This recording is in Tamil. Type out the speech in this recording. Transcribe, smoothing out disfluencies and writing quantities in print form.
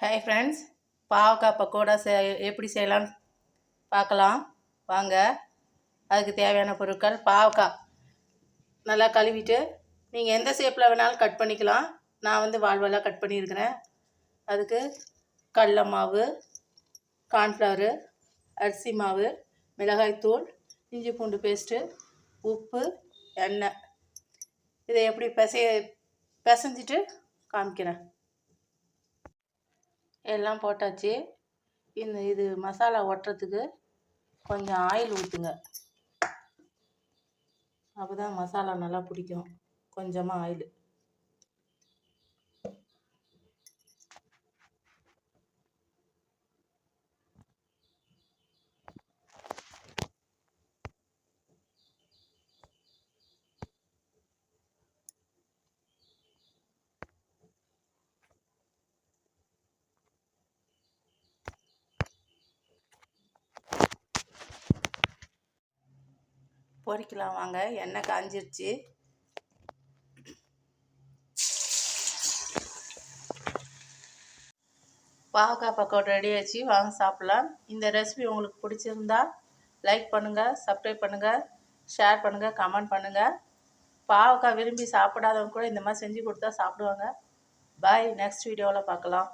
ஹாய் ஃப்ரெண்ட்ஸ், பாவக்காய் பக்கோடா எப்படி செய்யலான்னு பார்க்கலாம் வாங்க. அதுக்கு தேவையான பொருட்கள்: பாவக்காய் நல்லா கழுவிட்டு நீங்கள் எந்த ஷேப்பில் வேணாலும் கட் பண்ணிக்கலாம். நான் வந்து வால்வலாக கட் பண்ணியிருக்கிறேன். அதுக்கு கடல மாவு, கார்ன்ஃப்ளவரு, அரிசி மாவு, மிளகாய்த்தூள், இஞ்சி பூண்டு பேஸ்ட்டு, உப்பு, எண்ணெய். இதை எப்படி பிசைஞ்சிட்டு காமிக்கிறேன். எல்லாம் போட்டாச்சு. இது மசாலா ஒட்டுறதுக்கு கொஞ்சம் ஆயில் ஊற்றுங்க. அப்போ தான் மசாலா நல்லா பிடிக்கும். கொஞ்சமாக ஆயில். பொரிக்கலாம் வாங்க. எண்ணெய் காஞ்சிருச்சு. பாவக்காய் பக்கோடா ரெடி ஆச்சு. வாங்க சாப்பிட்லாம். இந்த ரெசிபி உங்களுக்கு பிடிச்சிருந்தா லைக் பண்ணுங்கள், சப்ஸ்கிரைப் பண்ணுங்கள், ஷேர் பண்ணுங்கள், கமெண்ட் பண்ணுங்கள். பாவக்காய் விரும்பி சாப்பிடாதவங்க கூட இந்த மாதிரி செஞ்சு கொடுத்தா சாப்பிடுவாங்க. பாய். நெக்ஸ்ட் வீடியோவில் பார்க்கலாம்.